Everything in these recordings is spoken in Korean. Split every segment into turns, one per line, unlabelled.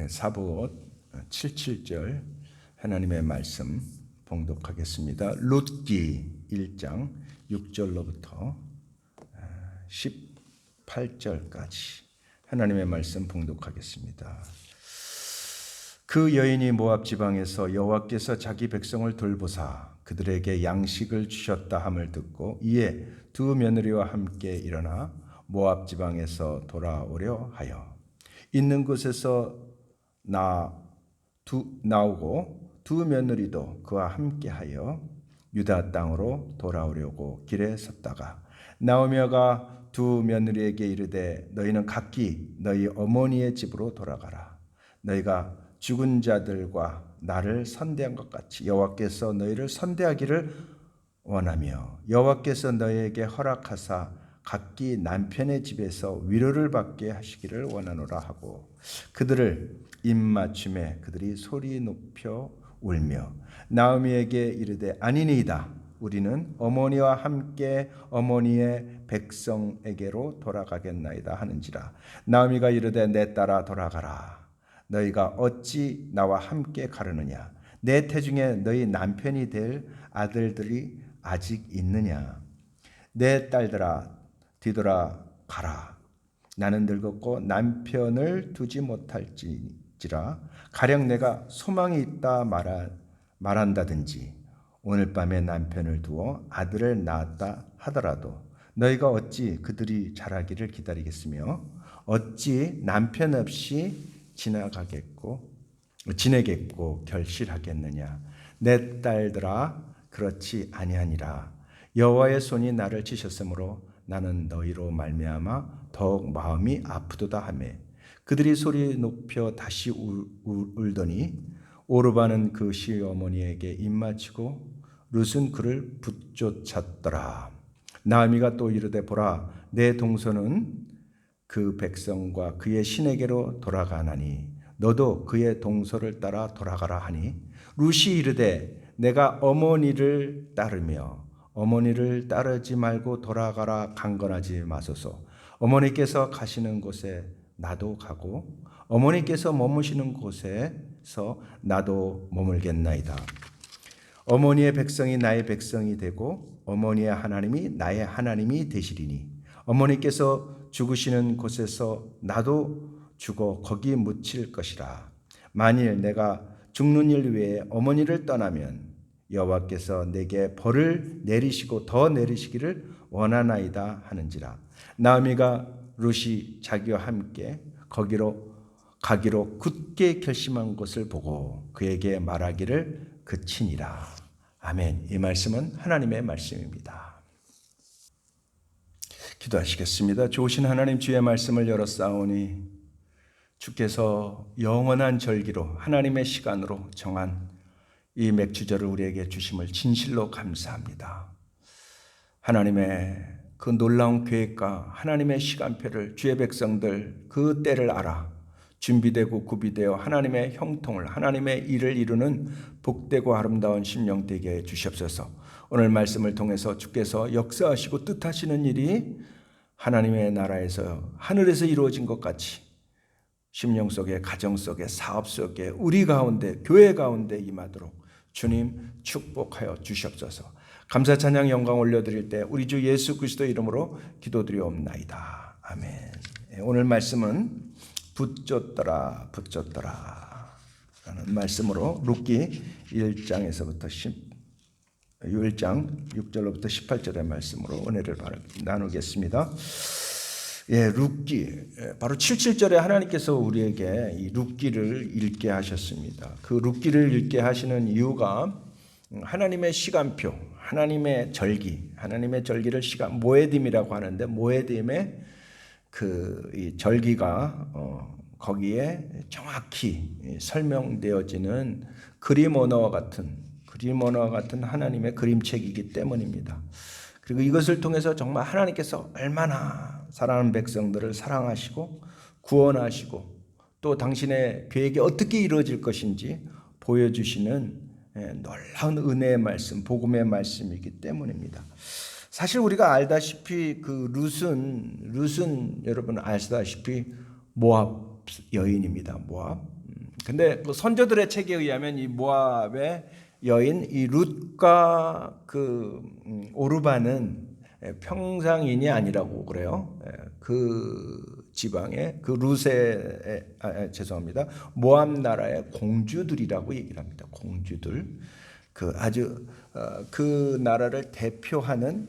사부옷 77절 하나님의 말씀 봉독하겠습니다. 룻기 1장 6절로부터 18절까지 하나님의 말씀 봉독하겠습니다. 그 여인이 모압 지방에서 여호와께서 자기 백성을 돌보사 그들에게 양식을 주셨다 함을 듣고 이에 두 며느리와 함께 일어나 모압 지방에서 돌아오려 하여 있는 곳에서 나오고 두 며느리도 그와 함께하여 유다 땅으로 돌아오려고 길에 섰다가 나오며가 두 며느리에게 이르되 너희는 각기 너희 어머니의 집으로 돌아가라. 너희가 죽은 자들과 나를 선대한 것 같이 여호와께서 너희를 선대하기를 원하며 여호와께서 너희에게 허락하사 각기 남편의 집에서 위로를 받게 하시기를 원하노라 하고 그들을 입맞춤에 그들이 소리 높여 울며 나오미에게 이르되 아니니이다. 우리는 어머니와 함께 어머니의 백성에게로 돌아가겠나이다 하는지라. 나오미가 이르되 내 딸아 돌아가라. 너희가 어찌 나와 함께 가려느냐. 내 태중에 너희 남편이 될 아들들이 아직 있느냐. 내 딸들아 뒤돌아 가라. 나는 늙었고 남편을 두지 못할지라 가령 내가 소망이 있다 말한다든지 오늘 밤에 남편을 두어 아들을 낳았다 하더라도 너희가 어찌 그들이 자라기를 기다리겠으며 어찌 남편 없이 지내겠고 결실하겠느냐. 내 딸들아 그렇지 아니하니라. 여호와의 손이 나를 치셨으므로 나는 너희로 말미암아 더욱 마음이 아프도다 하매 그들이 소리 높여 다시 울더니 오르바는 그 시어머니에게 입맞추고 룻은 그를 붙쫓았더라. 나오미가 또 이르되 보라 내 동서는 그 백성과 그의 신에게로 돌아가나니 너도 그의 동서를 따라 돌아가라 하니 룻이 이르되 내가 어머니를 따르며 어머니를 따르지 말고 돌아가라 강건하지 마소서. 어머니께서 가시는 곳에 나도 가고 어머니께서 머무시는 곳에서 나도 머물겠나이다. 어머니의 백성이 나의 백성이 되고 어머니의 하나님이 나의 하나님이 되시리니 어머니께서 죽으시는 곳에서 나도 죽어 거기 묻힐 것이라. 만일 내가 죽는 일 외에 어머니를 떠나면 여호와께서 내게 벌을 내리시고 더 내리시기를 원하나이다 하는지라. 나오미가 룻이 자기와 함께 거기로 가기로 굳게 결심한 것을 보고 그에게 말하기를 그치니라. 아멘. 이 말씀은 하나님의 말씀입니다. 기도하시겠습니다. 좋으신 하나님 주의 말씀을 열었사오니 주께서 영원한 절기로 하나님의 시간으로 정한 이 맥주절을 우리에게 주심을 진실로 감사합니다. 하나님의 그 놀라운 계획과 하나님의 시간표를 주의 백성들 그 때를 알아 준비되고 구비되어 하나님의 형통을 하나님의 일을 이루는 복되고 아름다운 심령 되게 해 주시옵소서. 오늘 말씀을 통해서 주께서 역사하시고 뜻하시는 일이 하나님의 나라에서 하늘에서 이루어진 것 같이 심령 속에 가정 속에 사업 속에 우리 가운데 교회 가운데 임하도록 주님 축복하여 주시옵소서. 감사 찬양 영광 올려드릴 때 우리 주 예수 그리스도 이름으로 기도드리옵나이다. 아멘. 오늘 말씀은 붙잡더라 라는 말씀으로 룻기 1장에서부터 1장 6절로부터 18절의 말씀으로 은혜를 나누겠습니다. 룻기 바로 77절에 하나님께서 우리에게 이 룻기를 읽게 하셨습니다. 그 룻기를 읽게 하시는 이유가 하나님의 시간표, 하나님의 절기를 모에딤이라고 하는데 모에딤의 이 절기가 거기에 정확히 설명되어지는 그림 언어와 같은 하나님의 그림책이기 때문입니다. 그리고 이것을 통해서 정말 하나님께서 얼마나 사랑하는 백성들을 사랑하시고 구원하시고 또 당신의 계획이 어떻게 이루어질 것인지 보여주시는 놀라운 은혜의 말씀, 복음의 말씀이기 때문입니다. 사실 우리가 알다시피 그 룻은 여러분 아시다시피 모압 여인입니다. 모압. 근데 그 선조들의 책에 의하면 이 모압의 여인 이 룻과 그 오르바는 평상인이 아니라고 그래요. 그 지방의 그 룻의 죄송합니다. 모압 나라의 공주들이라고 얘기를 합니다. 공주들. 그 아주 그 나라를 대표하는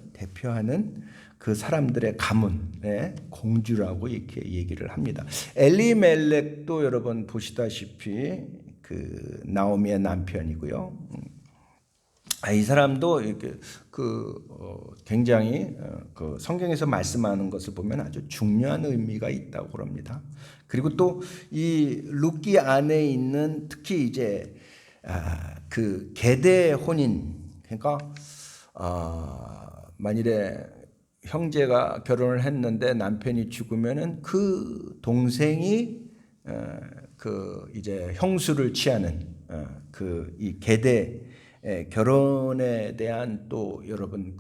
그 사람들의 가문의 공주라고 이렇게 얘기를 합니다. 엘리멜렉도 여러분 보시다시피 그 나오미의 남편이고요. 이 사람도 이렇게 굉장히 그 성경에서 말씀하는 것을 보면 아주 중요한 의미가 있다고 그럽니다. 그리고 또 이 룻기 안에 있는 특히 이제 그 계대 혼인, 그러니까 만일에 형제가 결혼을 했는데 남편이 죽으면은 그 동생이 그 이제 형수를 취하는 그 이 계대 결혼에 대한 또 여러분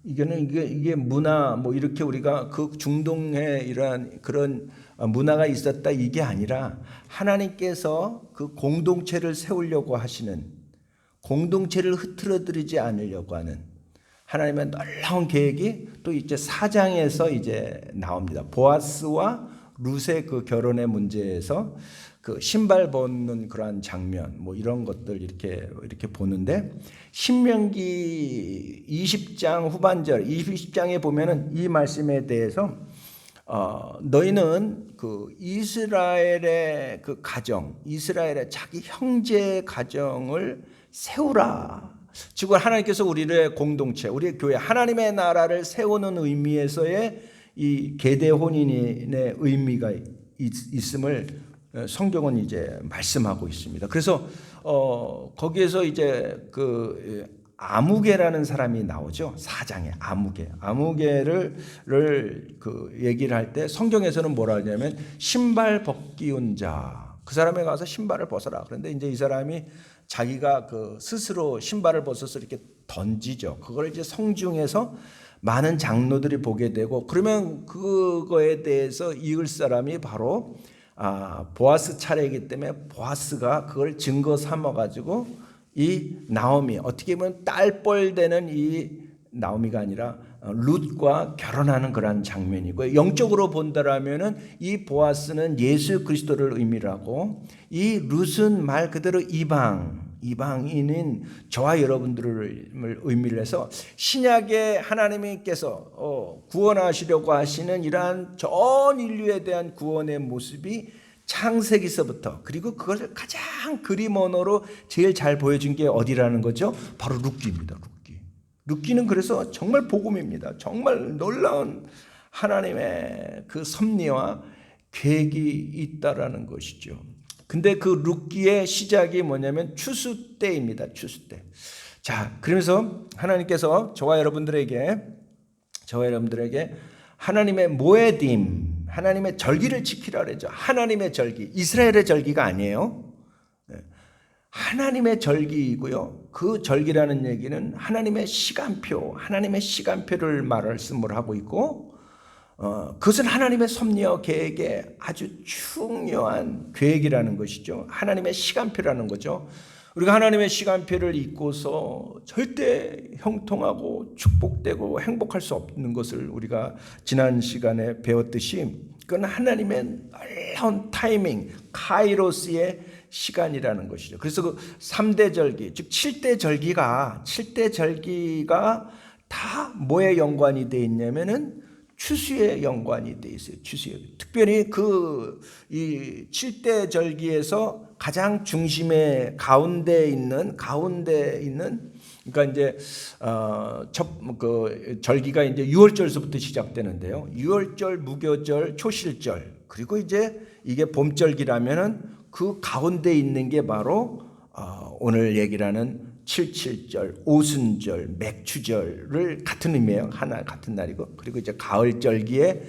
이게 문화 뭐 이렇게 우리가 그 중동에 이러한 그런 문화가 있었다 이게 아니라 하나님께서 그 공동체를 세우려고 하시는, 공동체를 흐트러뜨리지 않으려고 하는 하나님의 놀라운 계획이 또 이제 4장에서 이제 나옵니다. 보아스와 룻의 그 결혼의 문제에서 그 신발 벗는 그러한 장면 뭐 이런 것들 이렇게 보는데, 신명기 20장 후반절 20장에 보면은 이 말씀에 대해서 너희는 그 이스라엘의 그 가정, 이스라엘의 자기 형제의 가정을 세우라. 즉 하나님께서 우리의 공동체, 우리의 교회, 하나님의 나라를 세우는 의미에서의 이 계대 혼인의 의미가 있음을 성경은 이제 말씀하고 있습니다. 그래서 거기에서 이제 그 아무개라는 사람이 나오죠. 4장에 아무개를 그 얘기를 할 때 성경에서는 뭐라 하냐면 신발 벗기운 자, 그 사람에 가서 신발을 벗어라. 그런데 이제 이 사람이 자기가 그 스스로 신발을 벗어서 이렇게 던지죠. 그걸 이제 성중에서 많은 장로들이 보게 되고, 그러면 그거에 대해서 이을 사람이 바로 보아스 차례이기 때문에 보아스가 그걸 증거 삼아 가지고 이 나오미, 어떻게 보면 딸뻘 되는 이 나오미가 아니라 룻과 결혼하는 그런 장면이고요. 영적으로 본다라면은 이 보아스는 예수 그리스도를 의미를 하고, 이 룻은 말 그대로 이방인인 저와 여러분들을 의미를 해서 신약의 하나님께서 구원하시려고 하시는 이러한 전 인류에 대한 구원의 모습이 창세기서부터, 그리고 그것을 가장 그림 언어로 제일 잘 보여준 게 어디라는 거죠? 바로 룻기입니다. 룻기는 그래서 정말 복음입니다. 정말 놀라운 하나님의 그 섭리와 계획이 있다라는 것이죠. 근데 그 룻기의 시작이 뭐냐면 추수 때입니다. 추수 때. 자, 그러면서 하나님께서 저와 여러분들에게 하나님의 모에딤, 하나님의 절기를 지키라 그러죠. 하나님의 절기, 이스라엘의 절기가 아니에요. 하나님의 절기이고요. 그 절기라는 얘기는 하나님의 시간표를 말씀을 하고 있고, 그것은 하나님의 섭리와 계획의 아주 중요한 계획이라는 것이죠. 하나님의 시간표라는 거죠. 우리가 하나님의 시간표를 잊고서 절대 형통하고 축복되고 행복할 수 없는 것을 우리가 지난 시간에 배웠듯이, 그건 하나님의 놀라운 타이밍, 카이로스의 시간이라는 것이죠. 그래서 그 3대 절기, 즉 7대 절기가 다 뭐에 연관이 되어 있냐면은 추수에 연관이 되어 있어요. 추수에. 특별히 이 7대 절기에서 가장 중심에 가운데 있는 그러니까 이제 그 절기가 이제 유월절서부터 시작되는데요. 유월절, 무교절, 초실절, 그리고 이제 이게 봄절기라면은 그 가운데 있는 게 바로 오늘 얘기를 하는 77절, 오순절, 맥추절을 같은 의미예요. 하나 같은 날이고, 그리고 이제 가을절기에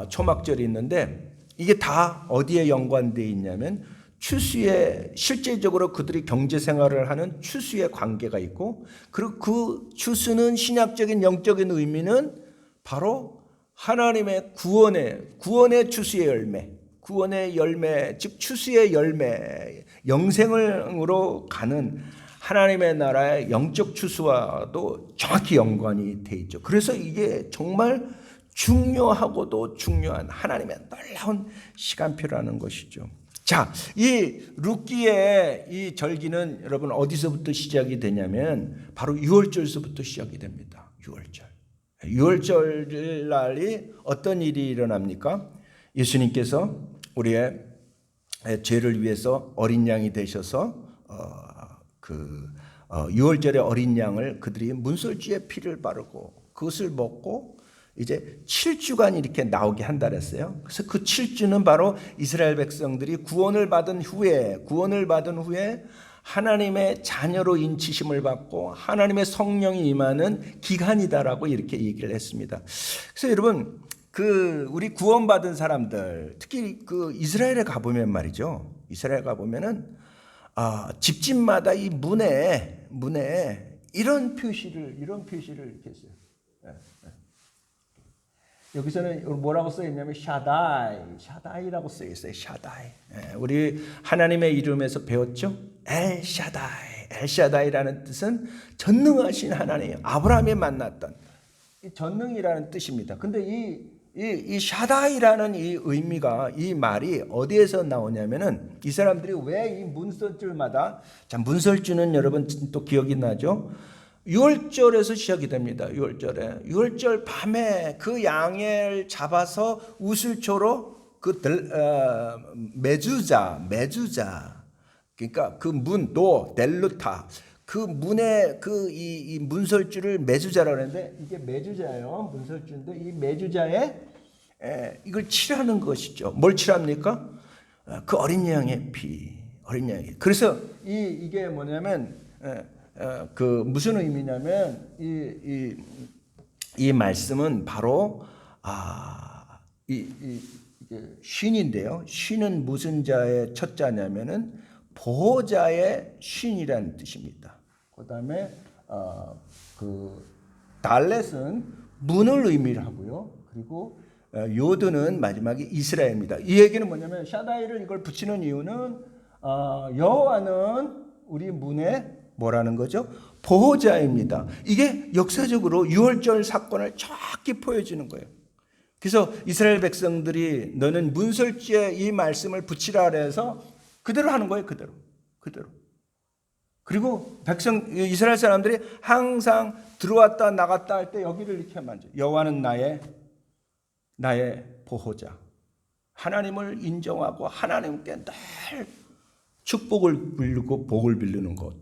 초막절이 있는데, 이게 다 어디에 연관되어 있냐면 추수에, 실제적으로 그들이 경제 생활을 하는 추수에 관계가 있고, 그리고 그 추수는 신약적인 영적인 의미는 바로 하나님의 구원의 추수의 열매, 구원의 열매, 즉 추수의 열매, 영생으로 가는 하나님의 나라의 영적 추수와도 정확히 연관이 돼 있죠. 그래서 이게 정말 중요하고도 중요한 하나님의 놀라운 시간표라는 것이죠. 자, 이 룻기의 이 절기는 여러분 어디서부터 시작이 되냐면 바로 유월절서부터 시작이 됩니다. 유월절 날이 어떤 일이 일어납니까? 예수님께서 우리의 죄를 위해서 어린 양이 되셔서 유월절의 어린 양을 그들이 문설주에 피를 바르고 그것을 먹고 이제 7주간 이렇게 나오게 한다 그랬어요. 그래서 그 7주는 바로 이스라엘 백성들이 구원을 받은 후에 하나님의 자녀로 인치심을 받고 하나님의 성령이 임하는 기간이다라고 이렇게 얘기를 했습니다. 그래서 여러분 우리 구원받은 사람들 특히 이스라엘에 가보면 말이죠. 이스라엘 가보면은 집집마다 이 문에 이런 표시를 이렇게 했어요. 여기서는 뭐라고 써 있냐면 샤다이라고 써 있어요. 샤다이. 우리 하나님의 이름에서 배웠죠? 엘샤다이라는 뜻은 전능하신 하나님, 아브라함이 만났던 이 전능이라는 뜻입니다. 근데 이 샤다이라는 이 의미가 이 말이 어디에서 나오냐면은 이 사람들이 왜 이 문설주마다 문설주는 여러분 또 기억이 나죠? 6월절에서 시작이 됩니다. 6월절에 6월절 밤에 그 양을 잡아서 우슬초로 메주자 그러니까 그 문 델루타 그 문에 이 문설주를 메주자라고 하는데 이게 메주자예요. 문설주인데 이 메주자에 이걸 칠하는 것이죠. 뭘 칠합니까? 그 어린 양의 피, 그래서 이게 뭐냐면 무슨 의미냐면 이 말씀은 바로 이게 쉰인데요. 쉰은 무슨 자의 첫 자냐면은 보호자의 쉰이라는 뜻입니다. 그다음에 달렛은 문을 의미하고요. 그리고 요드는 마지막에 이스라엘입니다. 이 얘기는 뭐냐면 샤다이를 이걸 붙이는 이유는 여호와는 우리 문에 뭐라는 거죠? 보호자입니다. 이게 역사적으로 유월절 사건을 정확히 보여주는 거예요. 그래서 이스라엘 백성들이 너는 문설주에 이 말씀을 붙이라 그래서 그대로 하는 거예요. 그대로. 그리고 이스라엘 사람들이 항상 들어왔다 나갔다 할 때 여기를 이렇게 만져. 여호와는 나의 보호자. 하나님을 인정하고 하나님께 늘 축복을 빌리고 복을 빌리는 것.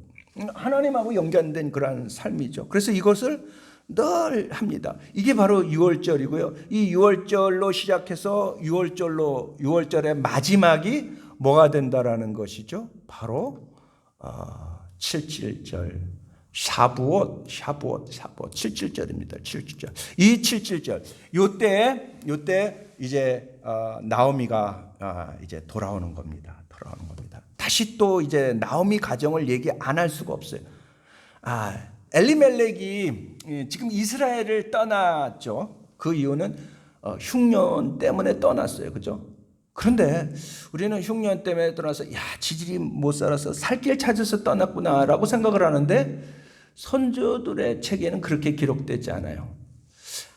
하나님하고 연관된 그러한 삶이죠. 그래서 이것을 늘 합니다. 이게 바로 유월절이고요. 이 유월절로 시작해서 유월절의 마지막이 뭐가 된다라는 것이죠. 바로 77절, 샤부옷 77절입니다. 77절. 이 77절. 요때 이제 나오미가 이제 돌아오는 겁니다. 다시 또 이제 나오미 가정을 얘기 안 할 수가 없어요. 엘리멜렉이 지금 이스라엘을 떠났죠. 그 이유는 흉년 때문에 떠났어요. 그죠? 그런데 우리는 흉년 때문에 떠나서 지질이 못 살아서 살 길 찾아서 떠났구나라고 생각을 하는데 선조들의 책에는 그렇게 기록되지 않아요.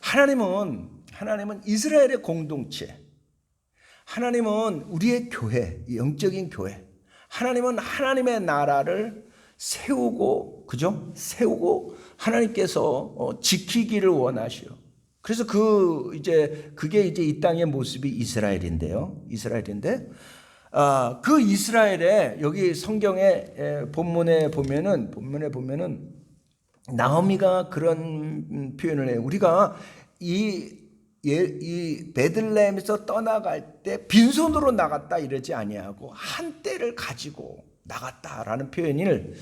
하나님은 이스라엘의 공동체, 하나님은 우리의 교회, 영적인 교회, 하나님은 하나님의 나라를 세우고 하나님께서 지키기를 원하시오. 그래서 그게 이제 이 땅의 모습이 이스라엘인데요. 그 이스라엘에 여기 성경의 본문에 보면은 나오미가 그런 표현을 해요. 우리가 이 베들레헴에서 떠나갈 때 빈손으로 나갔다 이러지 아니하고 한 때를 가지고 나갔다라는 표현을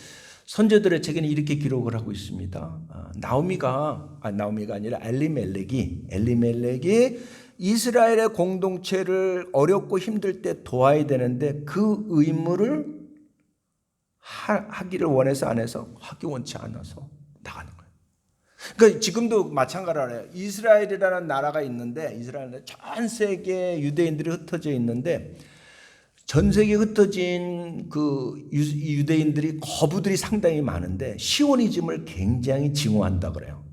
선조들의 책에는 이렇게 기록을 하고 있습니다. 나오미가 아니라 엘리멜렉이 이스라엘의 공동체를 어렵고 힘들 때 도와야 되는데 그 의무를 하기를 원해서 안 해서 하기 원치 않아서 나가는 거예요. 그러니까 지금도 마찬가지예요. 이스라엘이라는 나라가 있는데, 이스라엘은 전 세계 유대인들이 흩어져 있는데, 전 세계에 흩어진 그 유대인들이 거부들이 상당히 많은데 시오니즘을 굉장히 증오한다 그래요.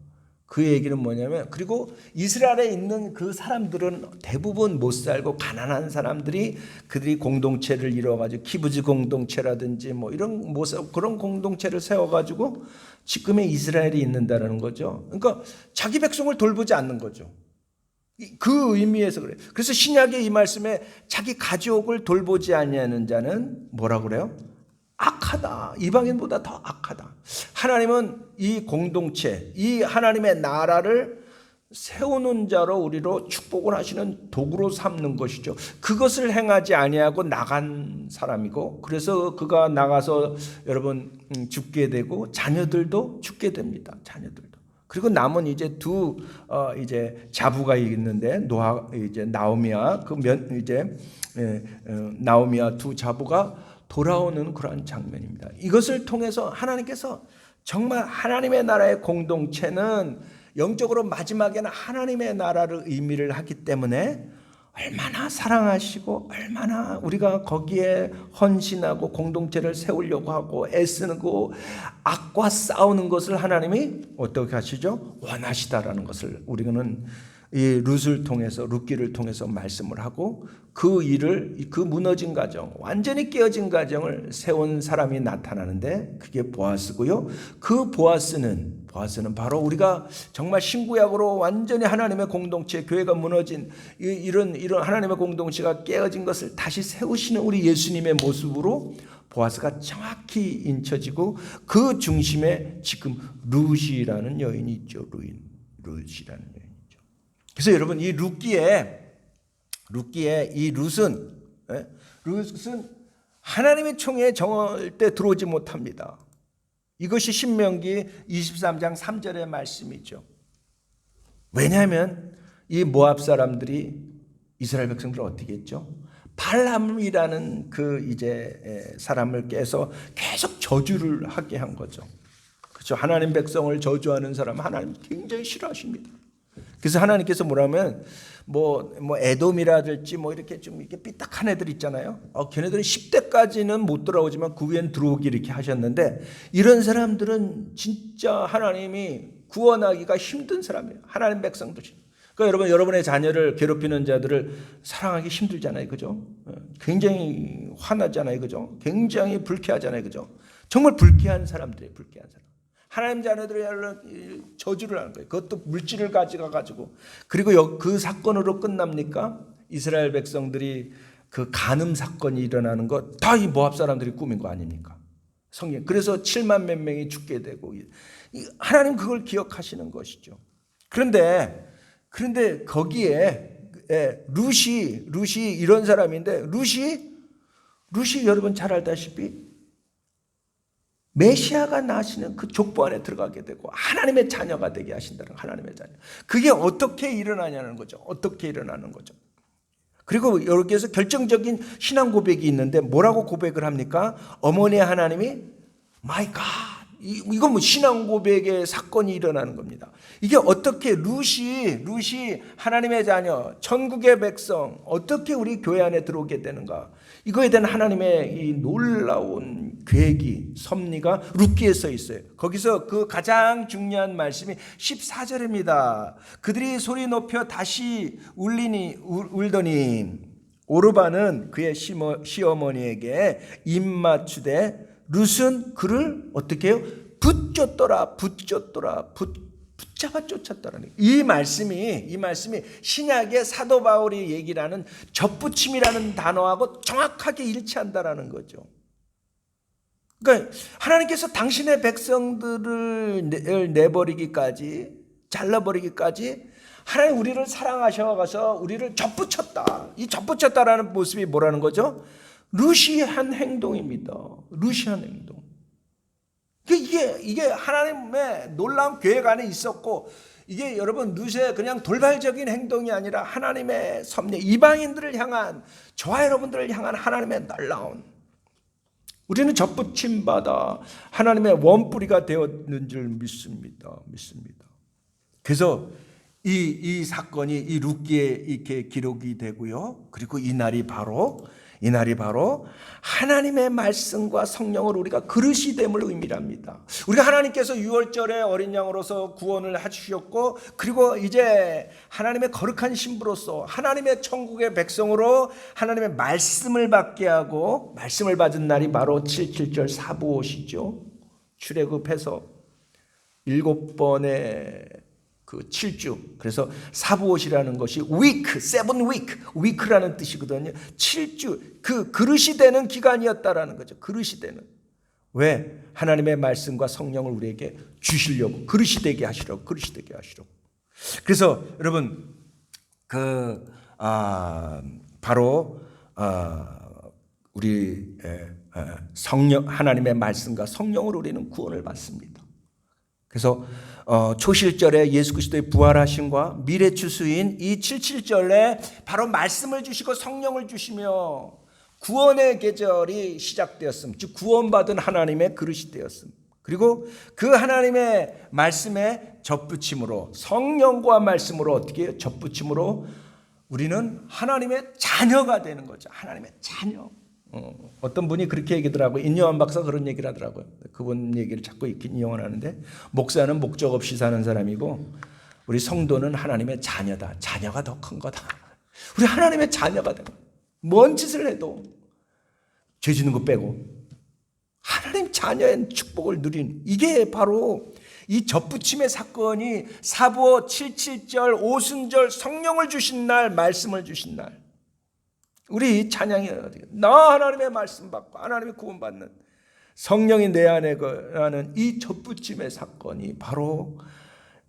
그 얘기는 뭐냐면, 그리고 이스라엘에 있는 그 사람들은 대부분 못 살고 가난한 사람들이 그들이 공동체를 이루어가지고 키부즈 공동체라든지 뭐 이런 그런 공동체를 세워가지고 지금의 이스라엘이 있는다는 거죠. 그러니까 자기 백성을 돌보지 않는 거죠. 그 의미에서 그래요. 그래서 신약의 이 말씀에 자기 가족을 돌보지 아니하는 자는 뭐라고 그래요? 악하다. 이방인보다 더 악하다. 하나님은 이 공동체, 이 하나님의 나라를 세우는 자로 우리로 축복을 하시는 도구로 삼는 것이죠. 그것을 행하지 아니하고 나간 사람이고, 그래서 그가 나가서 여러분 죽게 되고 자녀들도 죽게 됩니다. 자녀들도. 그리고 남은 이제 이제 자부가 있는데 나오미와 나오미와 두 자부가 돌아오는 그러한 장면입니다. 이것을 통해서 하나님께서 정말 하나님의 나라의 공동체는 영적으로 마지막에는 하나님의 나라를 의미를 하기 때문에 얼마나 사랑하시고 얼마나 우리가 거기에 헌신하고 공동체를 세우려고 하고 애쓰고 악과 싸우는 것을 하나님이 어떻게 하시죠? 원하시다라는 것을 우리는 이 룻을 통해서, 룻기를 통해서 말씀을 하고, 그 무너진 가정, 완전히 깨어진 가정을 세운 사람이 나타나는데 그게 보아스고요. 그 보아스는 바로 우리가 정말 신구약으로 완전히 하나님의 공동체, 교회가 무너진 이런 하나님의 공동체가 깨어진 것을 다시 세우시는 우리 예수님의 모습으로 보아스가 정확히 인쳐지고, 그 중심에 지금 룻이라는 여인이 있죠. 룻이라는 여인. 그래서 여러분, 이 룻기에 이 룻은 하나님의 총에 절대 들어오지 못합니다. 이것이 신명기 23장 3절의 말씀이죠. 왜냐하면 이 모압 사람들이 이스라엘 백성들을 어떻게 했죠? 발람이라는 사람을 깨서 계속 저주를 하게 한 거죠. 그렇죠? 하나님 백성을 저주하는 사람 하나님 굉장히 싫어하십니다. 그래서 하나님께서 뭐라면 에돔이라든지 이렇게 좀 이렇게 삐딱한 애들 있잖아요. 걔네들은 10대까지는 못 돌아오지만 그 위엔 들어오기 이렇게 하셨는데, 이런 사람들은 진짜 하나님이 구원하기가 힘든 사람이에요. 하나님 백성들. 그러니까 여러분, 여러분의 자녀를 괴롭히는 자들을 사랑하기 힘들잖아요. 그죠? 굉장히 화나잖아요. 그죠? 굉장히 불쾌하잖아요. 그죠? 정말 불쾌한 사람들이에요. 불쾌한 사람. 하나님 자녀들이 저주를 하는 거예요. 그것도 물질을 가지고. 그리고 그 사건으로 끝납니까? 이스라엘 백성들이 그 간음 사건이 일어나는 것 다 이 모압 사람들이 꾸민 거 아닙니까? 성경. 그래서 7만 몇 명이 죽게 되고, 하나님 그걸 기억하시는 것이죠. 그런데 거기에 룻이 이런 사람인데, 룻이 여러분 잘 알다시피 메시아가 나시는 그 족보 안에 들어가게 되고 하나님의 자녀가 되게 하신다는, 하나님의 자녀. 그게 어떻게 일어나냐는 거죠. 어떻게 일어나는 거죠. 그리고 여기에서 결정적인 신앙 고백이 있는데 뭐라고 고백을 합니까? 어머니 하나님이 My God. 이건 신앙 고백의 사건이 일어나는 겁니다. 이게 어떻게 룻이 하나님의 자녀, 천국의 백성, 어떻게 우리 교회 안에 들어오게 되는가? 이거에 대한 하나님의 이 놀라운 계획이, 섭리가 룻기에 써 있어요. 거기서 그 가장 중요한 말씀이 14절입니다. 그들이 소리 높여 다시 울더니 오르바는 그의 시어머니에게 입맞추되 룻은 그를 어떻게 해요? 붙잡아 쫓았다라는, 이 말씀이 신약의 사도 바울이 얘기를 하는 접붙임이라는 단어하고 정확하게 일치한다라는 거죠. 그러니까 하나님께서 당신의 백성들을 내버리기까지, 잘라버리기까지 하나님 우리를 사랑하셔서 우리를 접붙였다. 이 접붙였다라는 모습이 뭐라는 거죠? 룻이 한 행동입니다. 룻이 한 행동. 이게 하나님의 놀라운 계획 안에 있었고, 이게 여러분 룻의 그냥 돌발적인 행동이 아니라 하나님의 섭리, 이방인들을 향한, 저와 여러분들을 향한 하나님의 놀라운, 우리는 접붙임 받아 하나님의 원뿌리가 되었는 줄 믿습니다. 그래서 이 사건이 이 룻기에 이렇게 기록이 되고요. 그리고 이 날이 바로 하나님의 말씀과 성령을 우리가 그릇이 됨을 의미합니다. 우리가 하나님께서 유월절에 어린 양으로서 구원을 해주셨고, 그리고 이제 하나님의 거룩한 신부로서 하나님의 천국의 백성으로 하나님의 말씀을 받게 하고, 말씀을 받은 날이 바로 7.7절 사부옷이죠. 출애굽해서 7번의 그 7주, 그래서 사부옷이라는 것이 week, 7 week, week라는 뜻이거든요. 7주, 그 그릇이 되는 기간이었다라는 거죠. 그릇이 되는. 왜? 하나님의 말씀과 성령을 우리에게 주시려고, 그릇이 되게 하시려고, 그릇이 되게 하시려고. 그래서 여러분, 바로 우리 성령, 하나님의 말씀과 성령으로 우리는 구원을 받습니다. 그래서 초실절에 예수 그리스도의 부활하심과 미래 추수인 이 7.7절에 바로 말씀을 주시고 성령을 주시며 구원의 계절이 시작되었음. 즉 구원받은 하나님의 그릇이 되었음. 그리고 그 하나님의 말씀에 접붙임으로, 성령과 말씀으로 어떻게 해요? 접붙임으로 우리는 하나님의 자녀가 되는 거죠. 하나님의 자녀. 어떤 분이 그렇게 얘기하더라고요. 인요한 박사가 그런 얘기를 하더라고요. 그분 얘기를 자꾸 인용을 하는데, 목사는 목적 없이 사는 사람이고 우리 성도는 하나님의 자녀다. 자녀가 더 큰 거다. 우리 하나님의 자녀가 되고, 뭔 짓을 해도 죄 짓는 거 빼고 하나님 자녀의 축복을 누린, 이게 바로 이 접붙임의 사건이 사부옷 7.7절 오순절 성령을 주신 날, 말씀을 주신 날, 우리 찬양이 나 하나님의 말씀 받고 하나님의 구원받는 성령이 내 안에 거하는 이 접붙임의 사건이 바로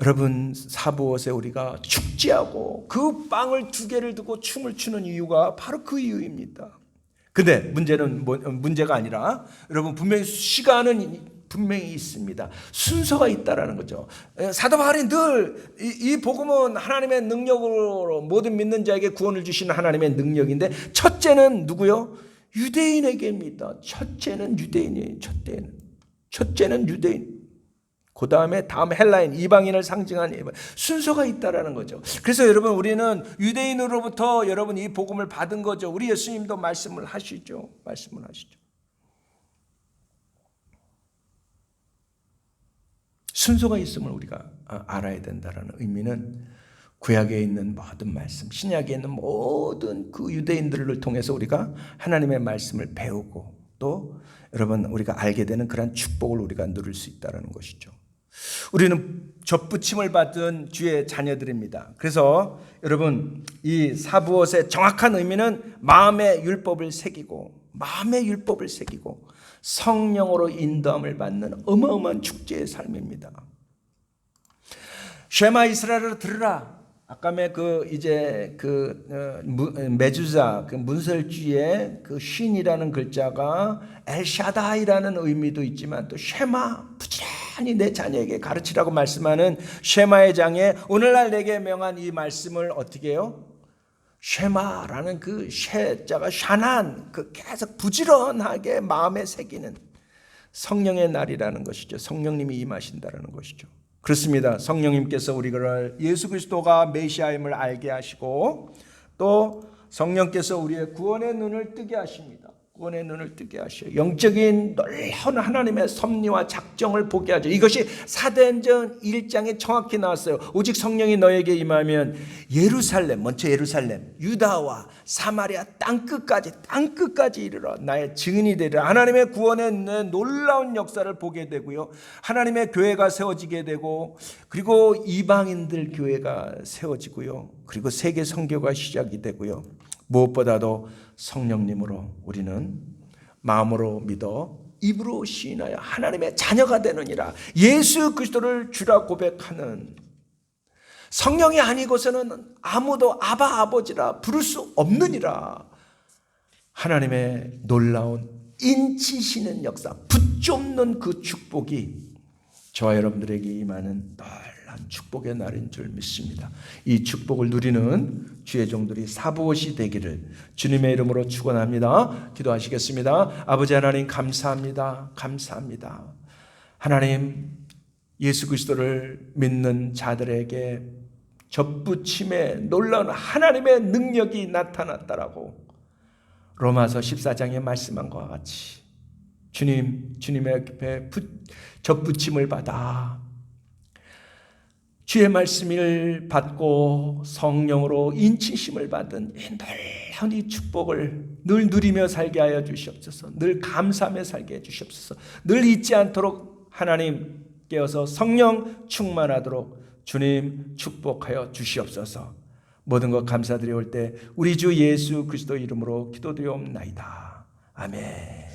여러분 사부옷에 우리가 축제하고 그 빵을 2개를 두고 춤을 추는 이유가 바로 그 이유입니다. 근데 문제가 아니라 여러분 분명히 시간은 분명히 있습니다. 순서가 있다라는 거죠. 사도 바울이 늘 이 복음은 하나님의 능력으로 모든 믿는 자에게 구원을 주시는 하나님의 능력인데, 첫째는 누구요? 유대인에게입니다. 첫째는 유대인이에요. 첫째는 유대인. 그 다음에 다음 헬라인, 이방인을 상징하는 순서가 있다라는 거죠. 그래서 여러분 우리는 유대인으로부터 여러분 이 복음을 받은 거죠. 우리 예수님도 말씀을 하시죠. 순서가 있음을 우리가 알아야 된다는 의미는 구약에 있는 모든 말씀, 신약에 있는 모든 그 유대인들을 통해서 우리가 하나님의 말씀을 배우고 또 여러분 우리가 알게 되는 그런 축복을 우리가 누릴 수 있다는 것이죠. 우리는 접붙임을 받은 주의 자녀들입니다. 그래서 여러분 이 사부옷의 정확한 의미는 마음의 율법을 새기고 성령으로 인도함을 받는 어마어마한 축제의 삶입니다. 쉐마 이스라엘을 들으라. 아까의 메주자 그 문설주의 그 신이라는 글자가 엘샤다이라는 의미도 있지만 또 쉐마, 부지런히 내 자녀에게 가르치라고 말씀하는 쉐마의 장에 오늘날 내게 명한 이 말씀을 어떻게 해요? 쉐마라는 그 쉐자가 샤난, 그 계속 부지런하게 마음에 새기는 성령의 날이라는 것이죠. 성령님이 임하신다라는 것이죠. 그렇습니다. 성령님께서 우리를 예수 그리스도가 메시아임을 알게 하시고 또 성령께서 우리의 구원의 눈을 뜨게 하십니다. 구원의 눈을 뜨게 하셔요. 영적인 놀라운 하나님의 섭리와 작정을 보게 하죠. 이것이 사도행전 1장에 정확히 나왔어요. 오직 성령이 너에게 임하면 예루살렘, 먼저 예루살렘, 유다와 사마리아 땅끝까지 이르러 나의 증인이 되리라. 하나님의 구원의 놀라운 역사를 보게 되고요. 하나님의 교회가 세워지게 되고 그리고 이방인들 교회가 세워지고요. 그리고 세계 선교가 시작이 되고요. 무엇보다도 성령님으로 우리는 마음으로 믿어 입으로 시인하여 하나님의 자녀가 되느니라. 예수 그리스도를 주라 고백하는 성령이 아니고서는 아무도 아바 아버지라 부를 수 없느니라. 하나님의 놀라운 인치시는 역사, 붙잡는 그 축복이 저와 여러분들에게 임하는 놀라운 축복의 날인 줄 믿습니다. 이 축복을 누리는 주의 종들이 사부옷이 되기를 주님의 이름으로 축원합니다. 기도하시겠습니다. 아버지 하나님 감사합니다. 하나님 예수 그리스도를 믿는 자들에게 접붙임에 놀라운 하나님의 능력이 나타났다라고 로마서 14장에 말씀한 것과 같이 주님의 옆에 접붙임을 받아 주의 말씀을 받고 성령으로 인치심을 받은 이 놀라운 이 축복을 늘 누리며 살게 하여 주시옵소서. 늘 감사하며 살게 해 주시옵소서. 늘 잊지 않도록 하나님께서 성령 충만하도록 주님 축복하여 주시옵소서. 모든 것 감사드리올 때 우리 주 예수 그리스도 이름으로 기도드리옵나이다. 아멘.